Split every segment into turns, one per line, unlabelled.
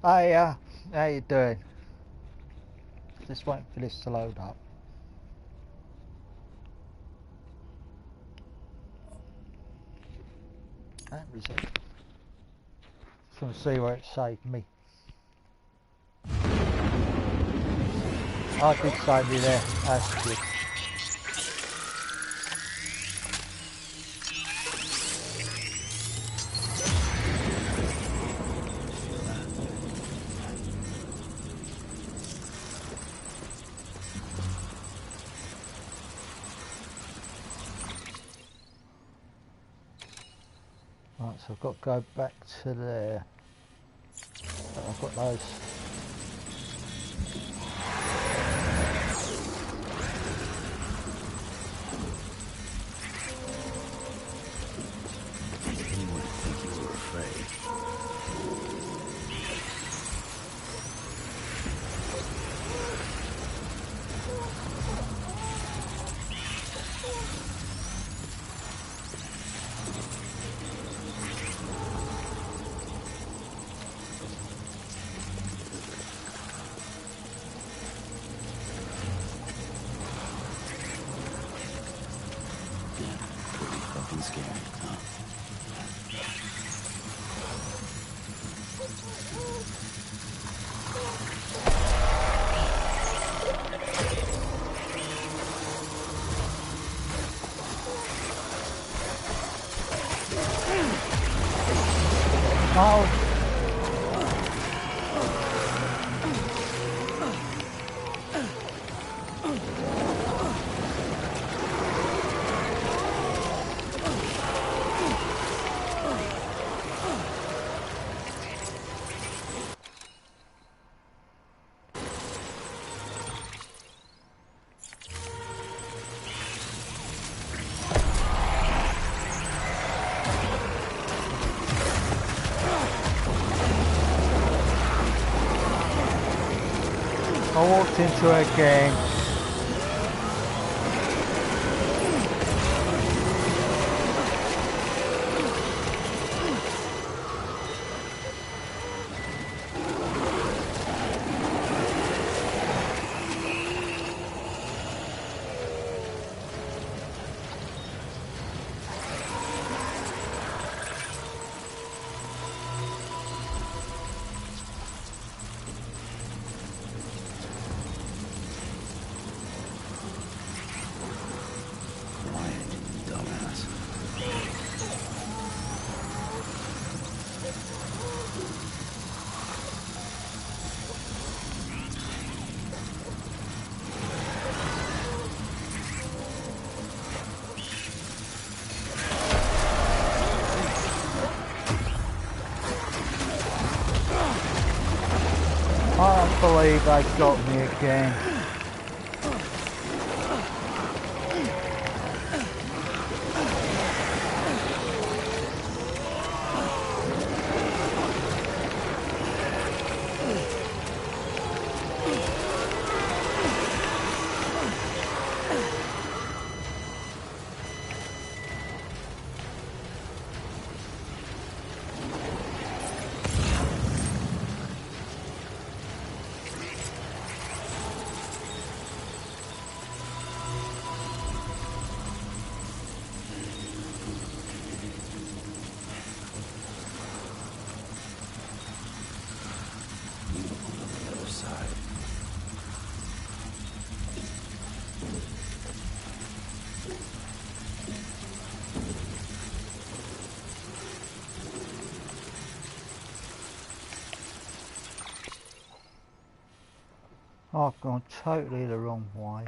Hey, how you doing? Just waiting for this to load up. That was it. Just want to see where it saved me. I did save you there. That's good. Right, so I've got to go back to there. But I've got those.
Anyone would think you were afraid. Scary, huh?
Oh. I walked into a game. I can't believe they got me again. I've gone totally the wrong way.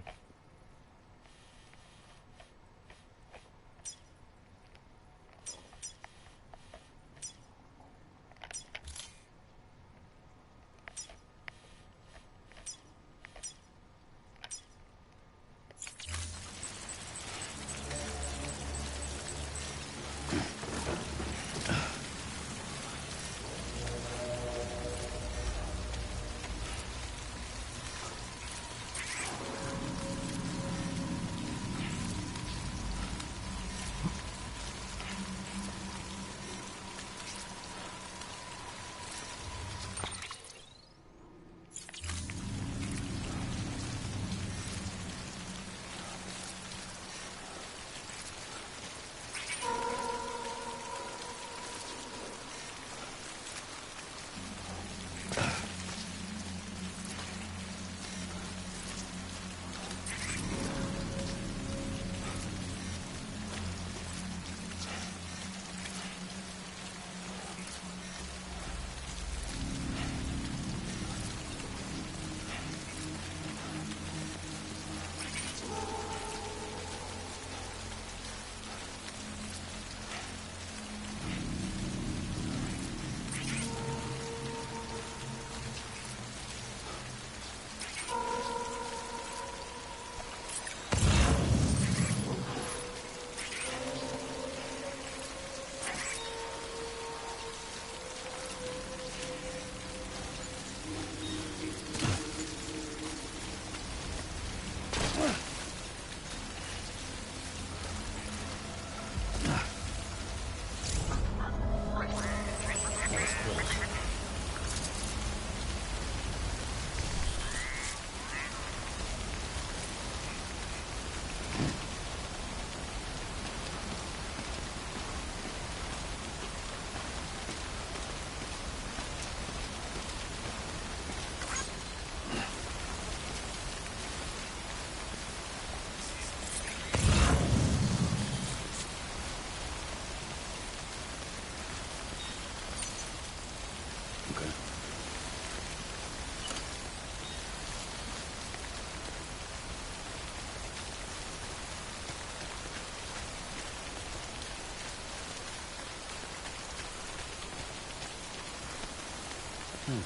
Right,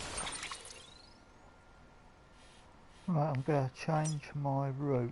I'm going to change my route.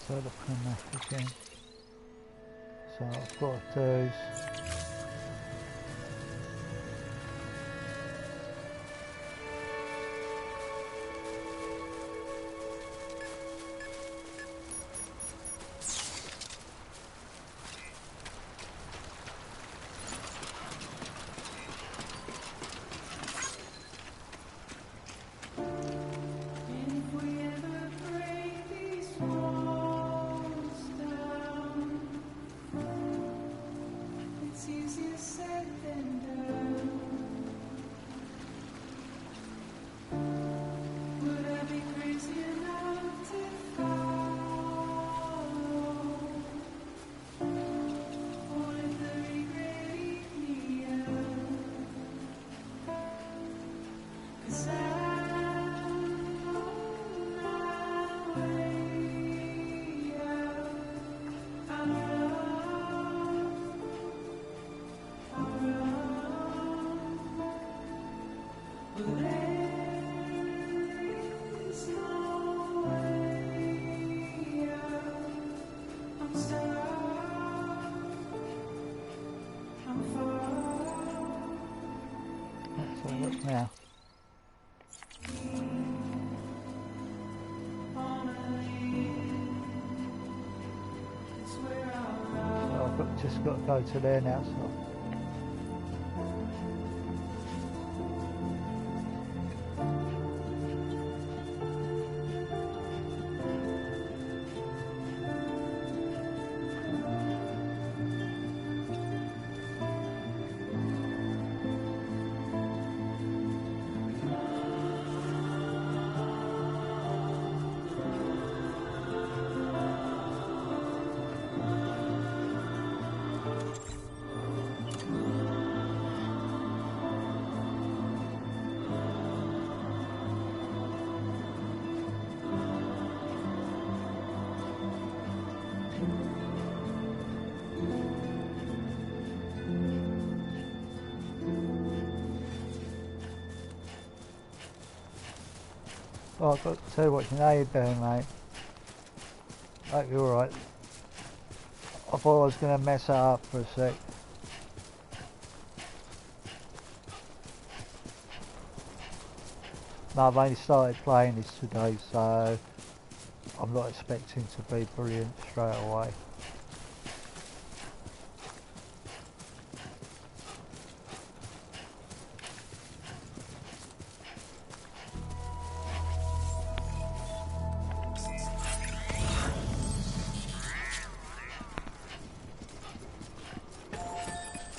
So look on that again. So I've got those. So look now. So I've just got to go to there now. So. Oh, I've got to tell you what, how you doing, mate? Hope you're alright. I thought I was going to mess that up for a sec. No, I've only started playing this today, so I'm not expecting to be brilliant straight away.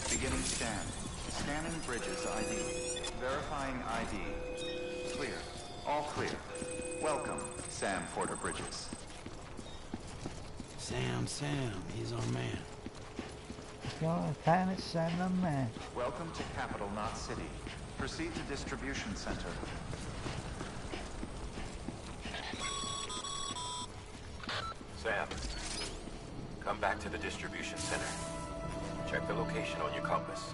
Beginning scan. Scanning Bridges ID. Verifying ID. Clear. All clear. Welcome, Sam Porter Bridges.
Sam, he's our man.
Can it send them man?
Welcome to Capital Knot City. Proceed to Distribution Center.
Sam, come back to the distribution center. Check the location on your compass.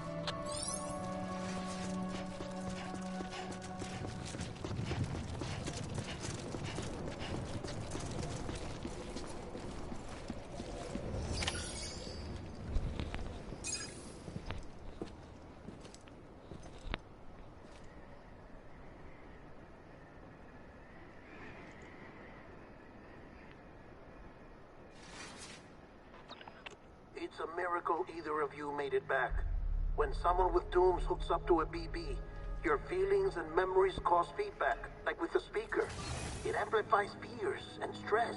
It's a miracle either of you made it back. When someone with dooms hooks up to a BB, Your feelings and memories cause feedback, like with a speaker. It amplifies fears and stress,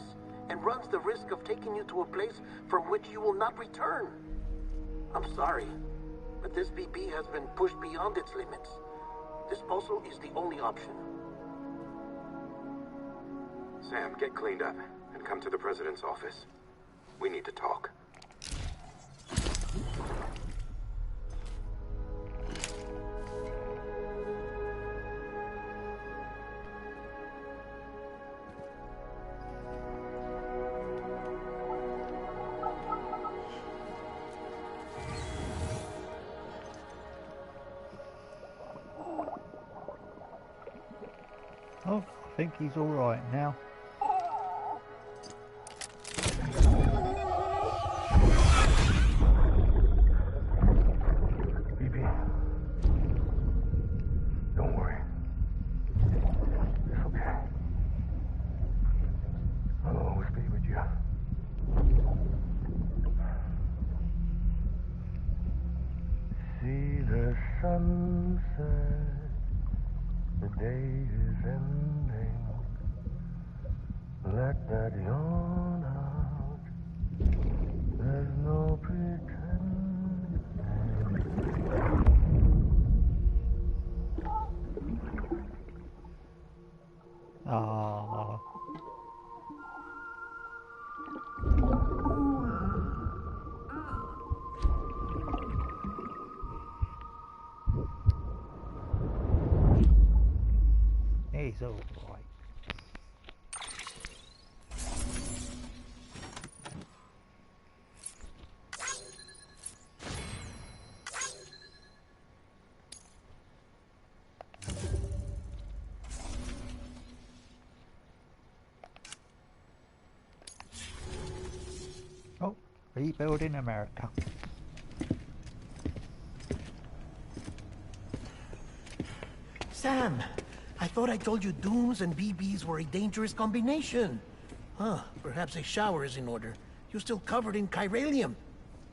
and runs the risk of taking you to a place from which you will not return. I'm sorry, but this BB has been pushed beyond its limits. Disposal is the only option.
Sam, get cleaned up and come to the president's office. We need to talk.
Oh, I think he's all right now.
Don't worry. It's okay. I'll always be with you. See the sunset. The day is ending. Let that yawn out. There's no pretending.
Ah. He's all right. Oh, rebuilding America.
Sam, I thought I told you dooms and BBs were a dangerous combination. Huh, perhaps a shower is in order. You're still covered in chiralium.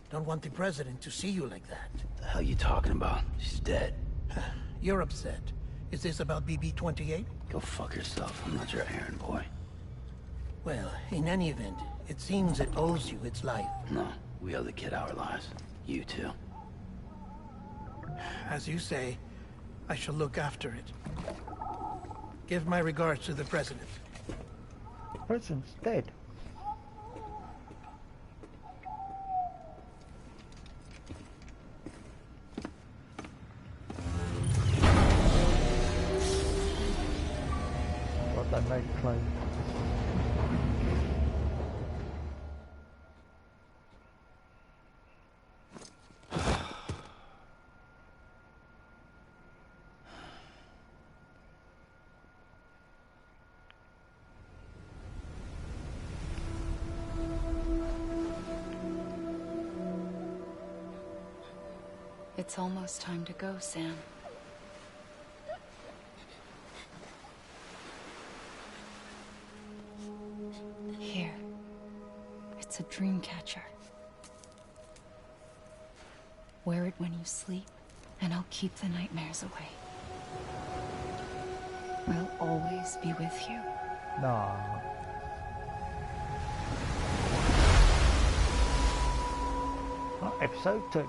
Don't want the president to see you like that.
The hell you talking about? She's dead.
You're upset. Is this about BB-28?
Go fuck yourself. I'm not your errand boy.
Well, in any event, it seems it owes you its life.
No, we owe the kid our lives. You too.
As you say, I shall look after it. Give my regards to the president.
The president's dead. What they made clothes.
It's almost time to go, Sam. Here. It's a dream catcher. Wear it when you sleep, and I'll keep the nightmares away. I'll always be with you.
Nah. Oh, episode 2.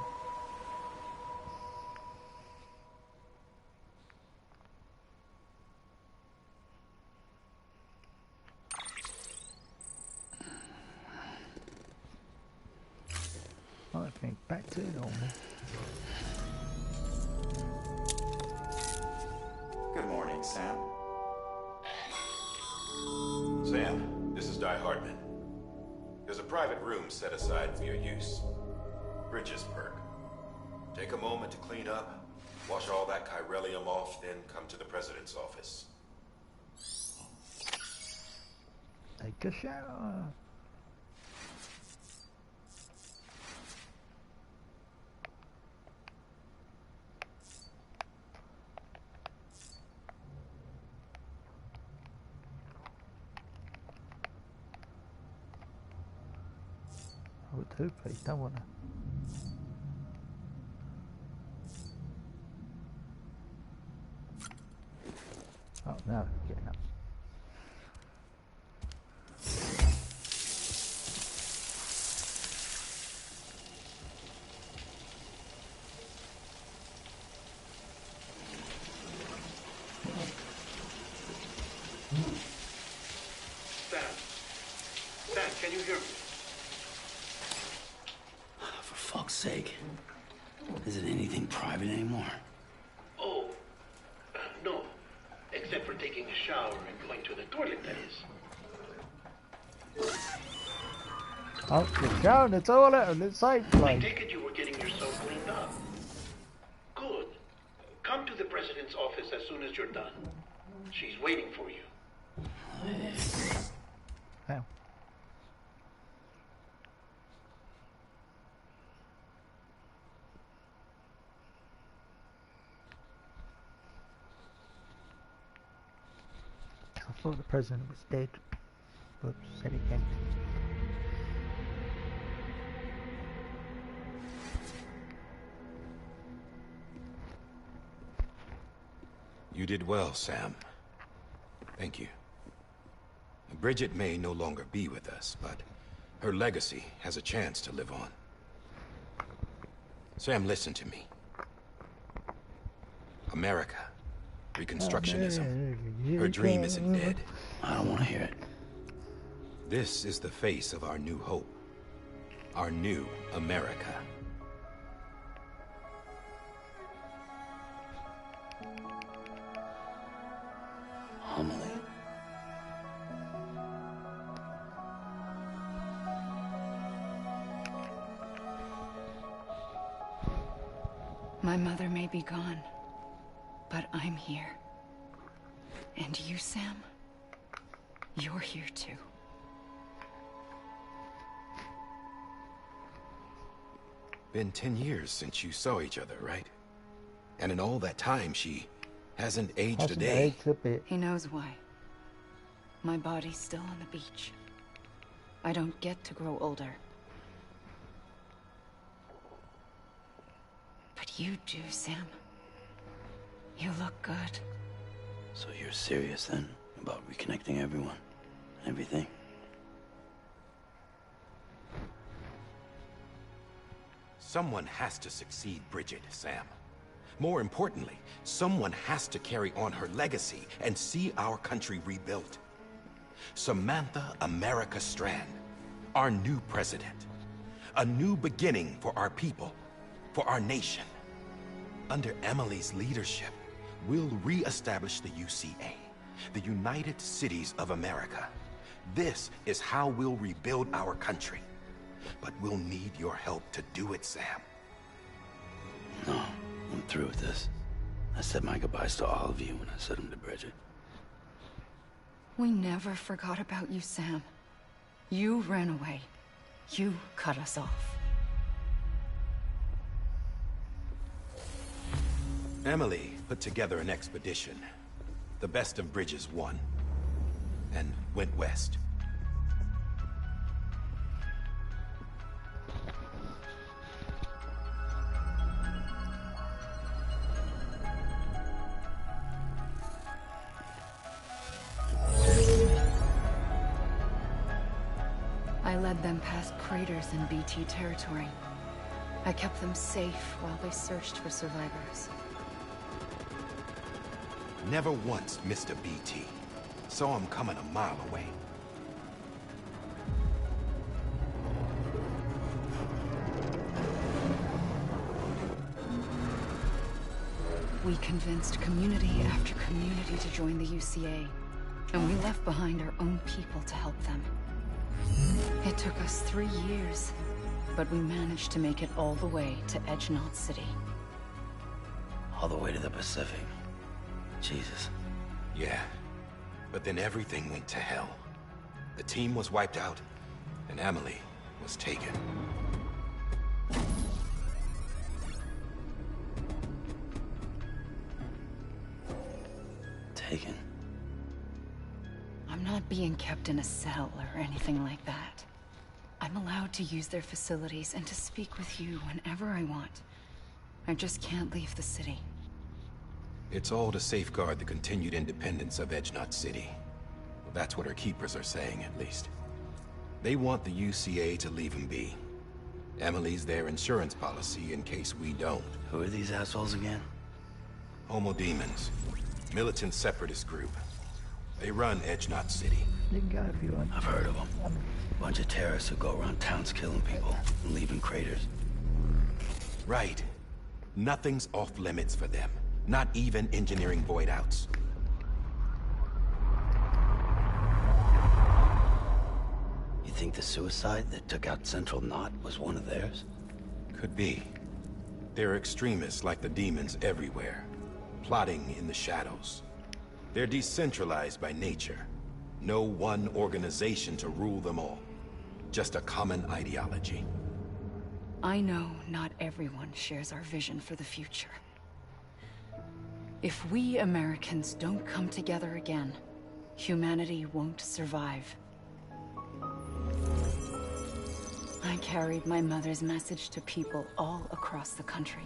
I think back to normal.
Good morning, Sam. Sam, this is Di Hartman. There's a private room set aside for your use. Bridges perk. Take a moment to clean up, wash all that chiralium off, then come to the president's office.
Take a shower. I would do, but you don't want to. No, getting up.
Sam, can you hear me?
For fuck's sake. Is it anything private anymore?
Oh, no. Except for taking a shower and going to the toilet, that is.
Oh, you're down the toilet and it's safe
I
place.
take it you were getting yourself cleaned up. Good. Come to the president's office as soon as you're done. She's waiting for you.
Damn. I thought the president was dead, but said again.
You did well, Sam. Thank you. Bridget may no longer be with us, but her legacy has a chance to live on. Sam, listen to me. America. Reconstructionism. Her dream isn't dead.
I don't want to hear it.
This is the face of our new hope. Our new America.
Homily.
My mother may be gone, but I'm here. And you, Sam? You're here too.
Been 10 years since you saw each other, right? And in all that time, she hasn't aged a day.
Aged a bit.
He knows why. My body's still on the beach. I don't get to grow older. But you do, Sam. You look good.
So you're serious then about reconnecting everyone? Everything?
Someone has to succeed Bridget, Sam. More importantly, someone has to carry on her legacy and see our country rebuilt. Samantha America Strand, our new president. A new beginning for our people, for our nation. Under Emily's leadership, we'll re-establish the UCA, the United Cities of America. This is how we'll rebuild our country. But we'll need your help to do it, Sam.
No, I'm through with this. I said my goodbyes to all of you when I said them to Bridget.
We never forgot about you, Sam. You ran away. You cut us off.
Emily put together an expedition. The best of Bridges won, and went west.
I led them past craters in BT territory. I kept them safe while they searched for survivors.
Never once missed a BT. Saw him coming a mile away.
We convinced community after community to join the UCA, and we left behind our own people to help them. It took us 3 years, but we managed to make it all the way to Edgenot City.
All the way to the Pacific. Jesus.
Yeah, but then everything went to hell. The team was wiped out, and Emily was taken.
Taken.
I'm not being kept in a cell or anything like that. I'm allowed to use their facilities and to speak with you whenever I want. I just can't leave the city.
It's all to safeguard the continued independence of Edgenot City. Well, that's what our keepers are saying, at least. They want the UCA to leave him be. Emily's their insurance policy in case we don't.
Who are these assholes again?
Homo Demons. Militant separatist group. They run Edgenot City.
You can go if you want.
I've heard of them. Bunch of terrorists who go around towns killing people and leaving craters.
Right. Nothing's off limits for them. Not even engineering void outs.
You think the suicide that took out Central Knot was one of theirs?
Could be. There are extremists like the demons everywhere, plotting in the shadows. They're decentralized by nature. No one organization to rule them all. Just a common ideology.
I know not everyone shares our vision for the future. If we Americans don't come together again, humanity won't survive. I carried my mother's message to people all across the country.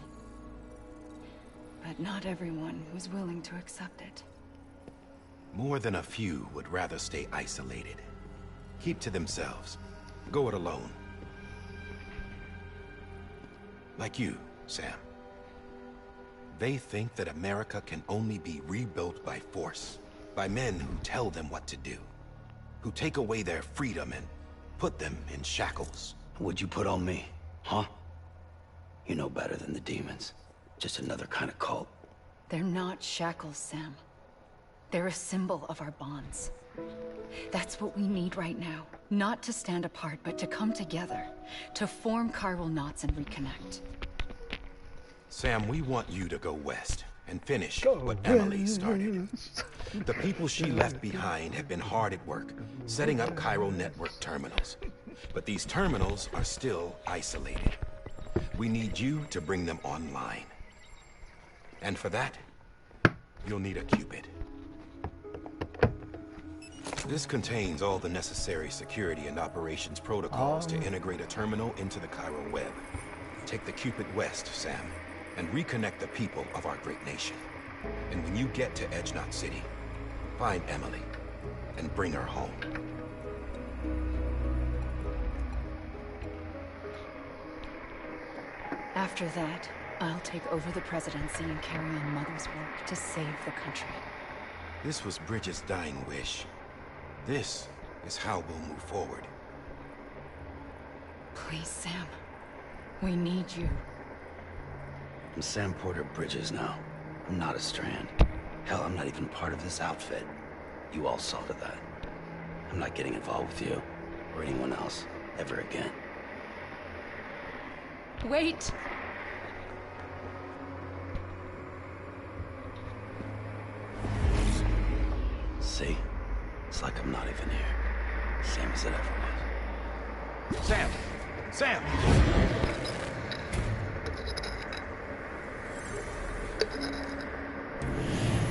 But not everyone was willing to accept it.
More than a few would rather stay isolated. Keep to themselves. Go it alone. Like you, Sam. They think that America can only be rebuilt by force, by men who tell them what to do, who take away their freedom and put them in shackles.
What'd you put on me, huh? You know better than the demons. Just another kind of cult.
They're not shackles, Sam. They're a symbol of our bonds. That's what we need right now. Not to stand apart, but to come together. To form chiral knots and reconnect.
Sam, we want you to go west and finish what Emily started. The people she left behind have been hard at work, setting up chiral network terminals. But these terminals are still isolated. We need you to bring them online. And for that, you'll need a Cupid. This contains all the necessary security and operations protocols to integrate a terminal into the chiral web. Take the Cupid west, Sam, and reconnect the people of our great nation. And when you get to Edgenot City, find Emily and bring her home.
After that, I'll take over the presidency and carry on Mother's work to save the country.
This was Bridget's dying wish. This is how we'll move forward.
Please, Sam. We need you.
I'm Sam Porter Bridges now. I'm not a Strand. Hell, I'm not even part of this outfit. You all saw to that. I'm not getting involved with you, or anyone else, ever again.
Wait!
See? It's like I'm not even here. Same as it ever was.
Sam! Sam!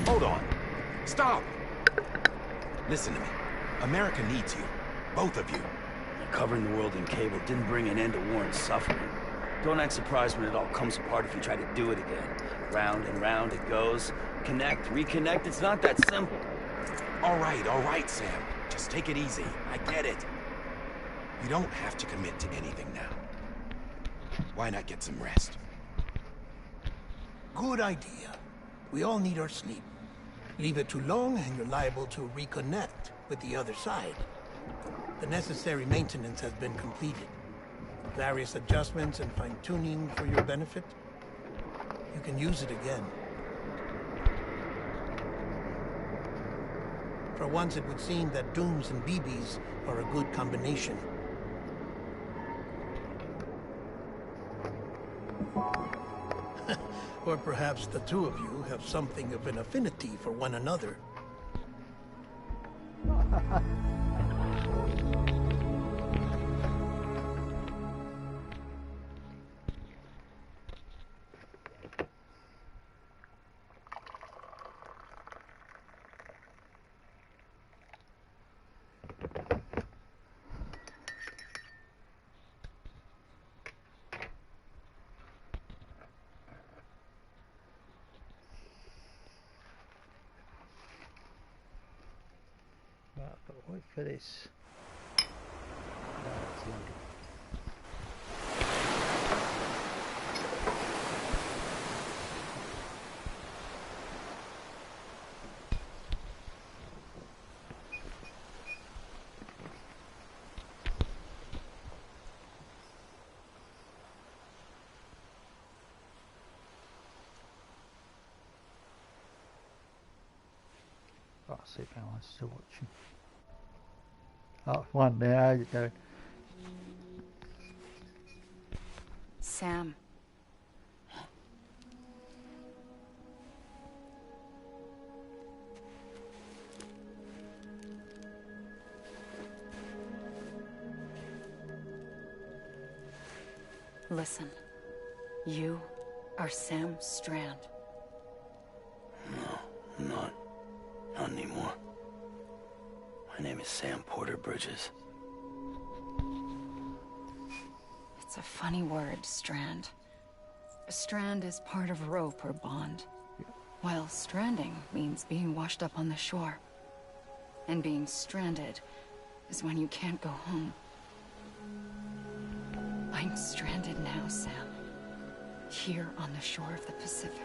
Hold on. Stop! Listen to me. America needs you. Both of you.
Covering the world in cable didn't bring an end to war and suffering. Don't act surprised when it all comes apart if you try to do it again. Round and round it goes. Connect, reconnect, it's not that simple.
All right, Sam. Just take it easy. I get it. You don't have to commit to anything now. Why not get some rest?
Good idea. We all need our sleep. Leave it too long and you're liable to reconnect with the other side. The necessary maintenance has been completed. Various adjustments and fine-tuning for your benefit. You can use it again. For once, it would seem that Dooms and BBs are a good combination. Or perhaps the two of you have something of an affinity for one another.
But wait for this. That's loaded. Oh, I see now, I'm still watching. Oh, one there, how you doing?
Sam. Listen, you are Sam Strand.
No, I'm not. Not anymore. My name is Sam Porter Bridges.
It's a funny word, Strand. A strand is part of rope or bond, while stranding means being washed up on the shore. And being stranded is when you can't go home. I'm stranded now, Sam. Here on the shore of the Pacific.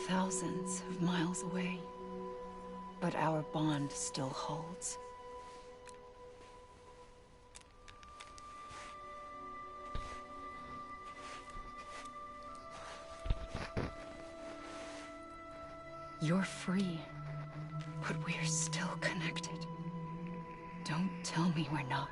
Thousands of miles away, but our bond still holds. You're free, but we're still connected. Don't tell me we're not.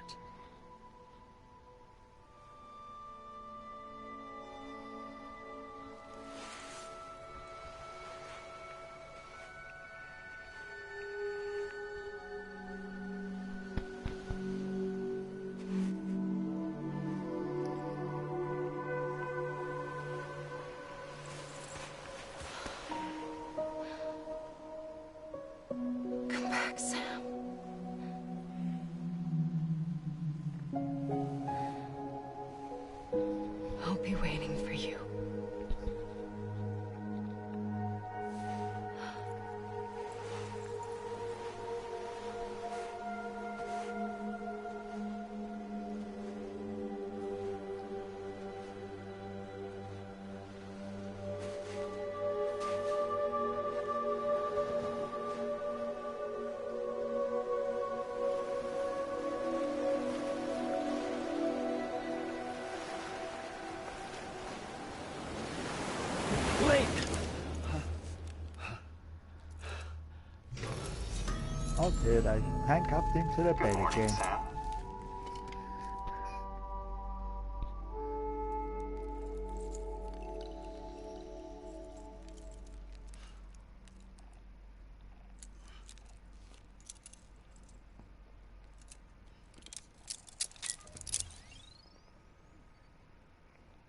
Oh dear, they handcuffed him to the bed again.
Sam.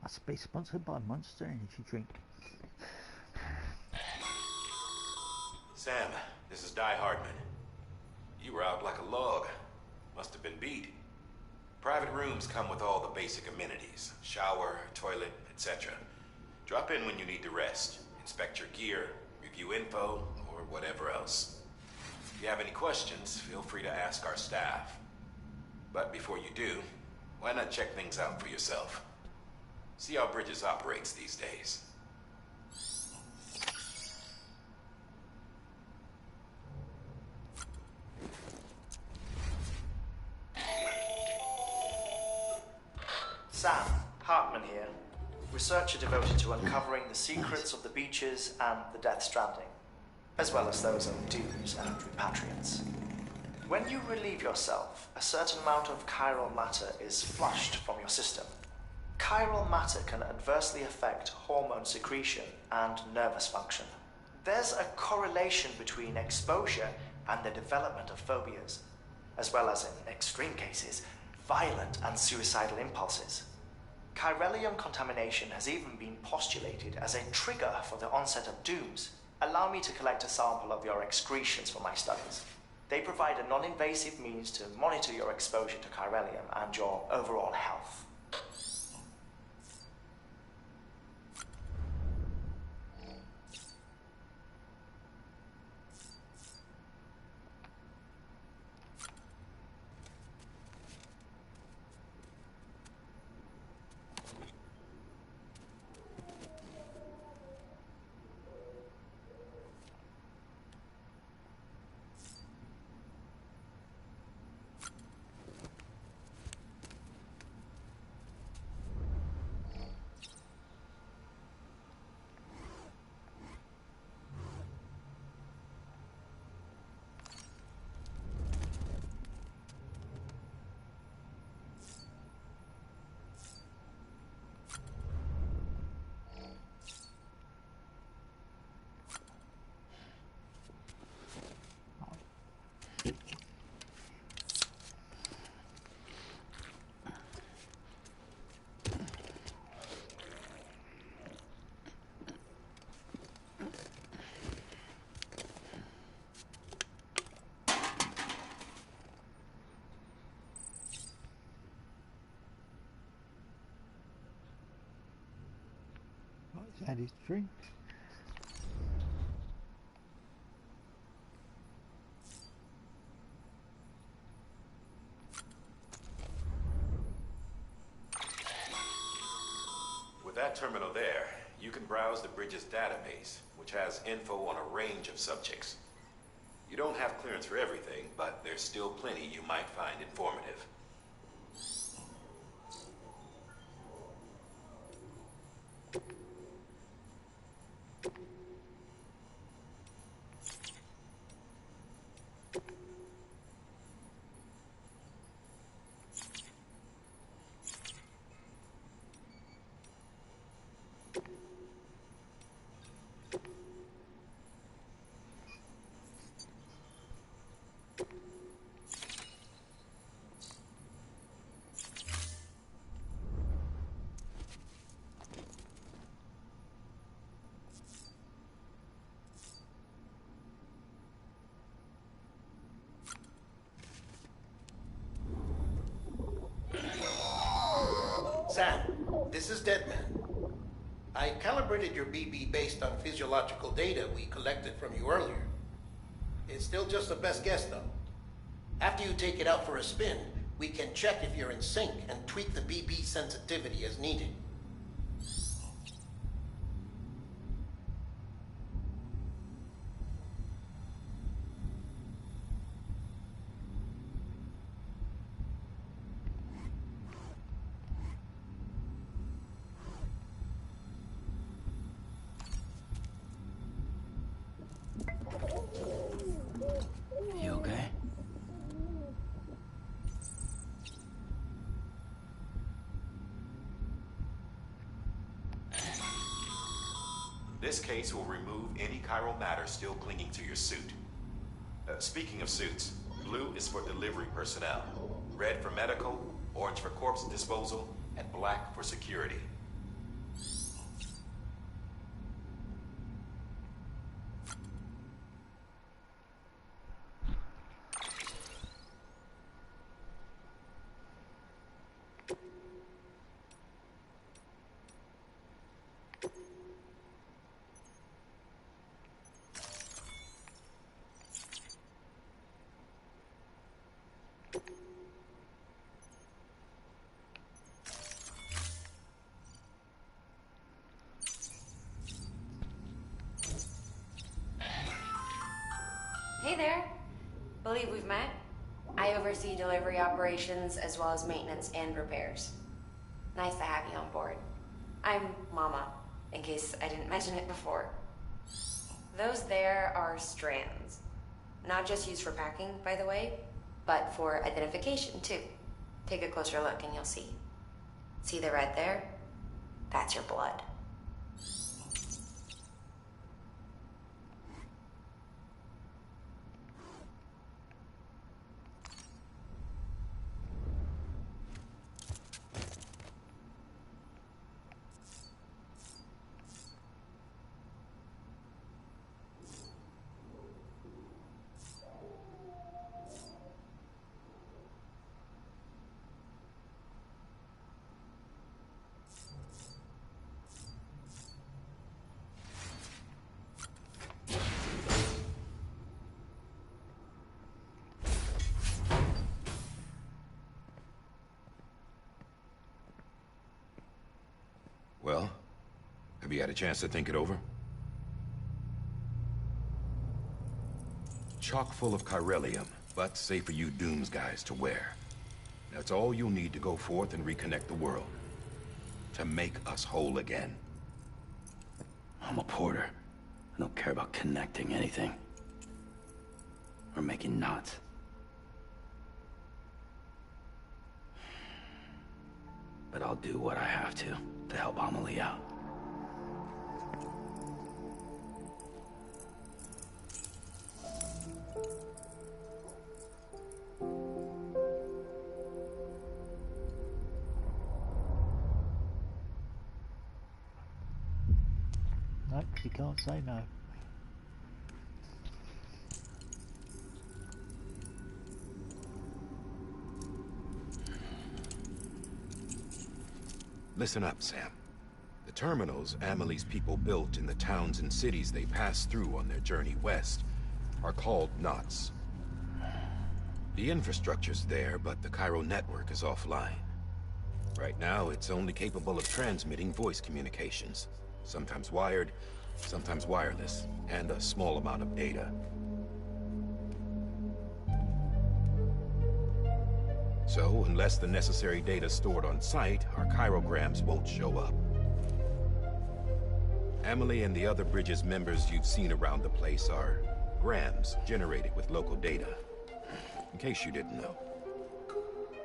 Must be sponsored by Monster Energy Drink.
Sam, this is Die Hardman. You were out like a log. Must have been beat. Private rooms come with all the basic amenities. Shower, toilet, etc. Drop in when you need to rest. Inspect your gear, review info, or whatever else. If you have any questions, feel free to ask our staff. But before you do, why not check things out for yourself? See how Bridges operates these days.
Sam, Hartman here, researcher devoted to uncovering the secrets of the beaches and the Death Stranding, as well as those of dooms and repatriants. When you relieve yourself, a certain amount of chiral matter is flushed from your system. Chiral matter can adversely affect hormone secretion and nervous function. There's a correlation between exposure and the development of phobias, as well as, in extreme cases, violent and suicidal impulses. Chiralium contamination has even been postulated as a trigger for the onset of dooms. Allow me to collect a sample of your excretions for my studies. They provide a non-invasive means to monitor your exposure to chiralium and your overall health.
And his drink.
With that terminal there, you can browse the bridge's database, which has info on a range of subjects. You don't have clearance for everything, but there's still plenty you might find informative.
Sam, this is Deadman. I calibrated your BB based on physiological data we collected from you earlier. It's still just a best guess, though. After you take it out for a spin, we can check if you're in sync and tweak the BB sensitivity as needed.
You okay?
This case will remove any chiral matter still clinging to your suit. Speaking of suits, blue is for delivery personnel, red for medical, orange for corpse disposal, and black for security.
Hey there. Believe we've met. I oversee delivery operations as well as maintenance and repairs. Nice to have you on board. I'm Mama, in case I didn't mention it before. Those there are strands. Not just used for packing, by the way, but for identification too. Take a closer look and you'll see. See the red there? That's your blood.
Have you had a chance to think it over? Chock full of chiralium, but safe for you Dooms guys to wear. That's all you'll need to go forth and reconnect the world. To make us whole again.
I'm a porter. I don't care about connecting anything. Or making knots. But I'll do what I have to help Amelie out.
Nope, you can't say no.
Listen up, Sam. The terminals Amelie's people built in the towns and cities they passed through on their journey west are called knots. The infrastructure's there, but the Cairo network is offline. Right now, it's only capable of transmitting voice communications. Sometimes wired, sometimes wireless, and a small amount of data. So, unless the necessary data stored on site, our chirograms won't show up. Amelie and the other Bridges members you've seen around the place are grams generated with local data. In case you didn't know.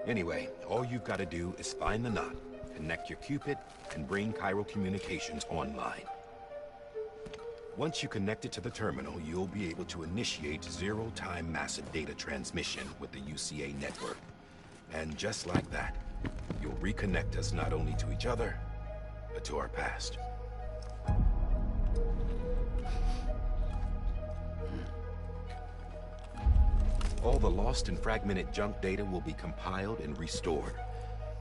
Anyway, all you've got to do is find the knot, connect your Cupid, and bring Cairo communications online. Once you connect it to the terminal, you'll be able to initiate zero-time massive data transmission with the UCA network. And just like that, you'll reconnect us not only to each other, but to our past. All the lost and fragmented junk data will be compiled and restored.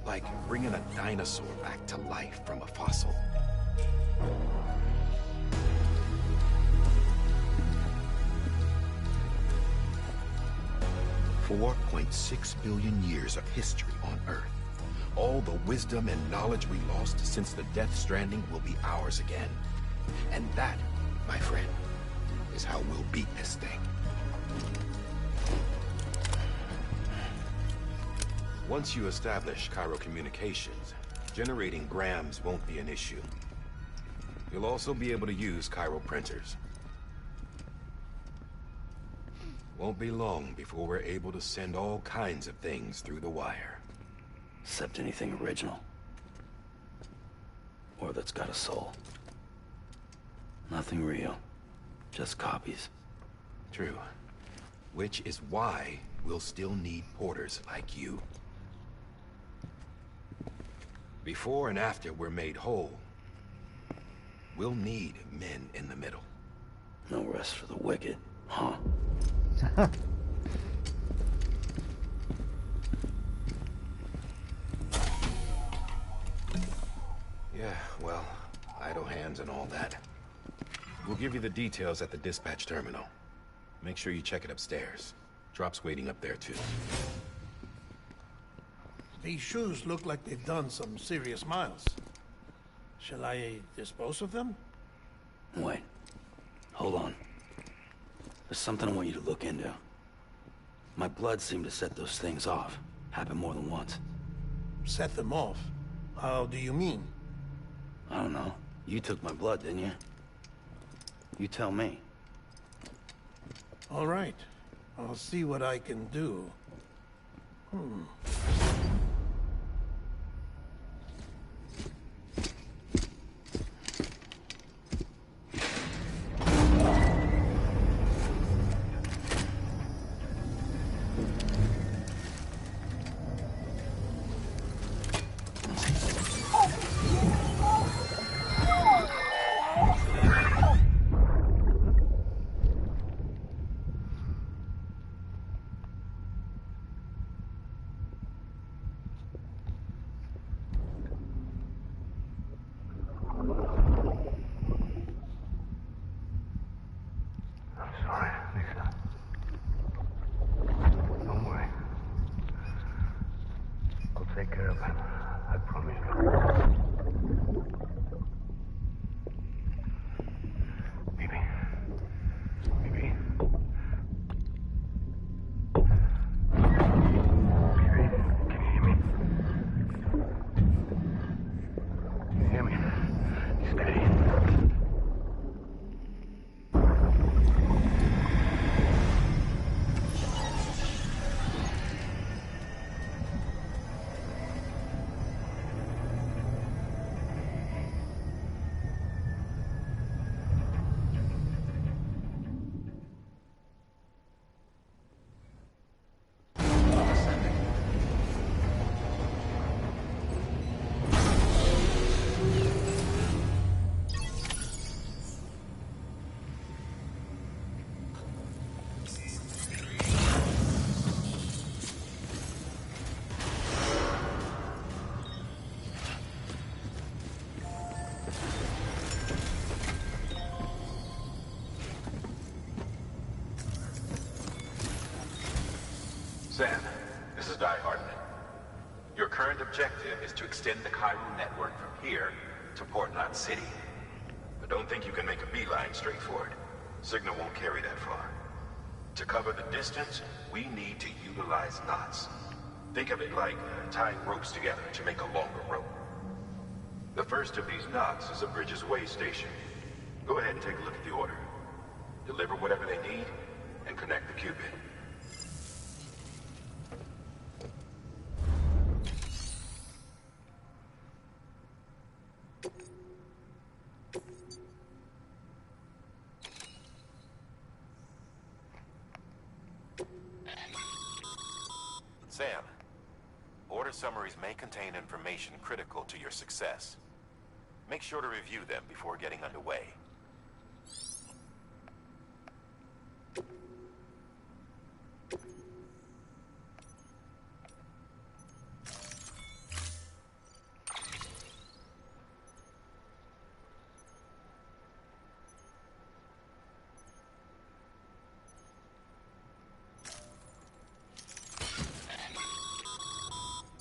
Like bringing a dinosaur back to life from a fossil. $4.6 billion years of history on Earth. All the wisdom and knowledge we lost since the Death Stranding will be ours again. And that, my friend, is how we'll beat this thing. Once you establish Cairo communications, generating grams won't be an issue. You'll also be able to use Cairo printers. Won't be long before we're able to send all kinds of things through the wire.
Except anything original. Or that's got a soul. Nothing real. Just copies.
True. Which is why we'll still need porters like you. Before and after we're made whole, we'll need men in the middle.
No rest for the wicked, huh?
Yeah, well, idle hands and all that. We'll give you the details at the dispatch terminal. Make sure you check it upstairs. Drop's waiting up there, too.
These shoes look like they've done some serious miles. Shall I dispose of them?
Wait. Hold on. There's something I want you to look into. My blood seemed to set those things off. Happened more than once.
Set them off? How do you mean?
I don't know. You took my blood, didn't you? You tell me.
All right. I'll see what I can do.
Sam, this is Hartman. Your current objective is to extend the Cairo network from here to Port Knot City. But don't think you can make a beeline straight for it. Signal won't carry that far. To cover the distance, we need to utilize knots. Think of it like tying ropes together to make a longer rope. The first of these knots is a Bridges Way station. Go ahead and take a look at the order. Deliver whatever they need, and connect the Cupid. Sam, order summaries may contain information critical to your success. Make sure to review them before getting underway.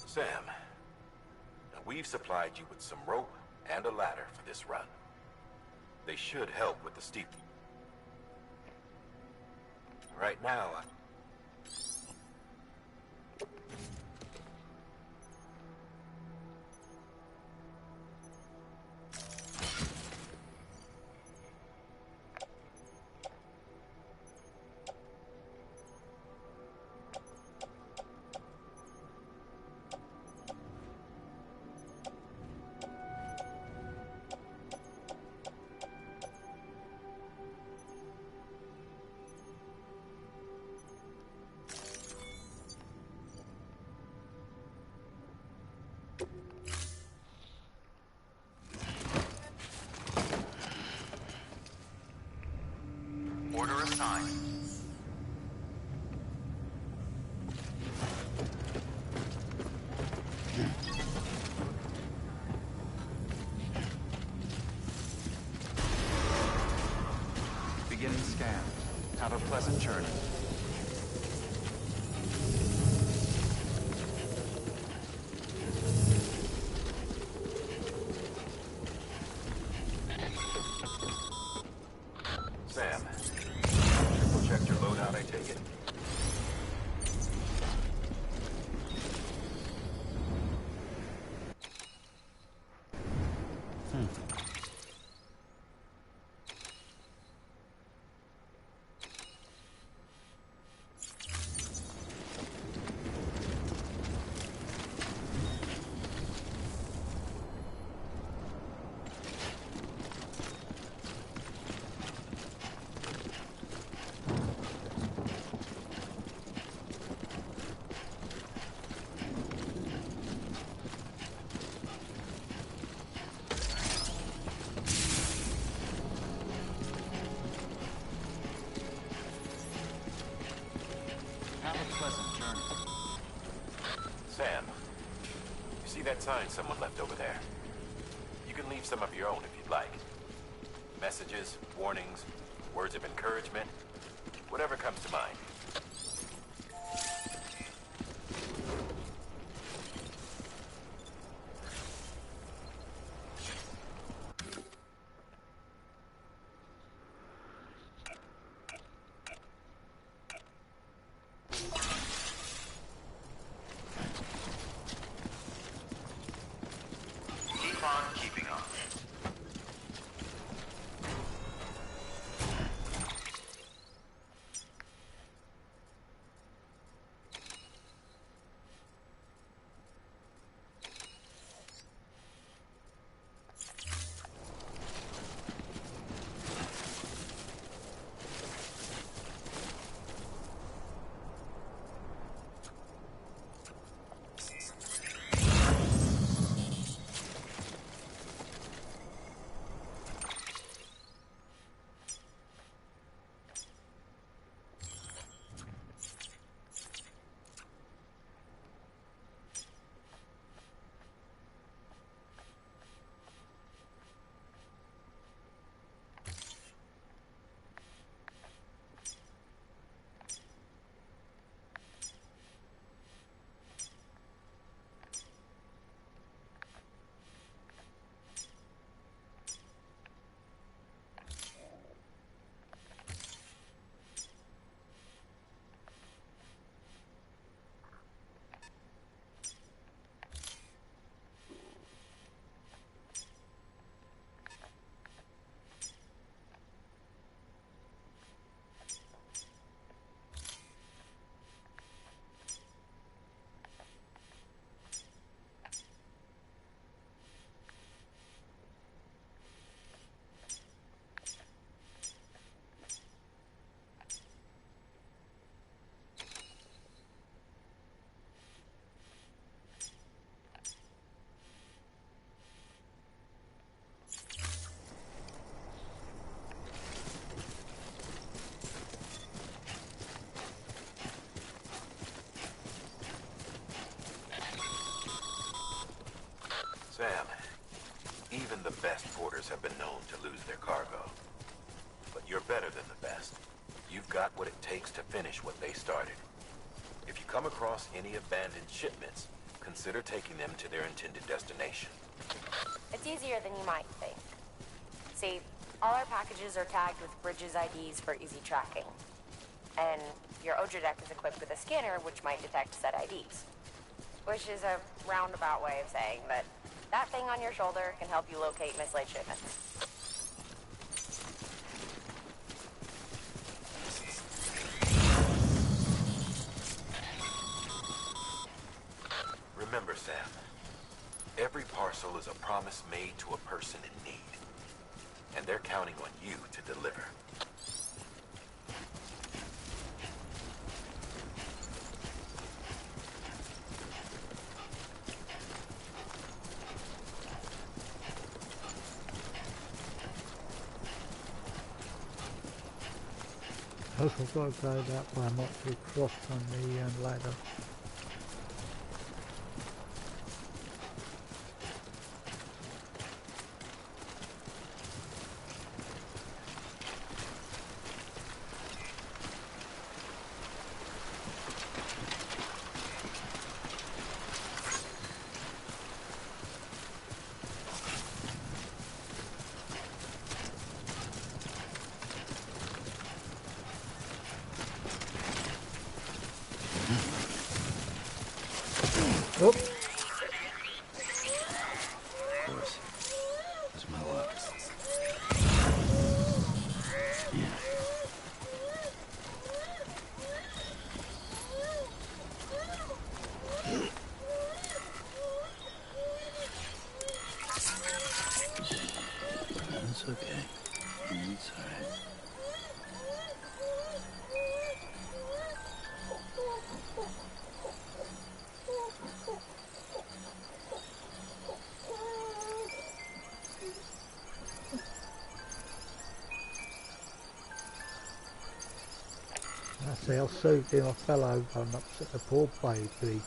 Sam, we've supplied you with some rope and a ladder for this run. They should help with the steep. Right now,
Order assigned. Beginning scan. Have a pleasant journey.
Sam, triple checked your loadout, I take it.
Have a pleasant journey.
Sam, you see that sign someone left over there? You can leave some of your own if you'd like. Messages, warnings, words of encouragement, whatever comes to mind.
Keep on keeping on.
of their cargo. But you're better than the best. You've got what it takes to finish what they started. If you come across any abandoned shipments, consider taking them to their intended destination.
It's easier than you might think. See, all our packages are tagged with Bridges IDs for easy tracking. And your Odra deck is equipped with a scanner which might detect said IDs. Which is a roundabout way of saying that that thing on your shoulder can help you locate mislaid shipments.
Remember, Sam, every parcel is a promise made to a person in need. And they're counting on you to deliver.
I've got to go that way, I'm not too crossed on the ladder. Oh.
Of course. That's my luck. Yeah. That's okay. It's alright.
That's how soothing I fell over and upset the poor baby.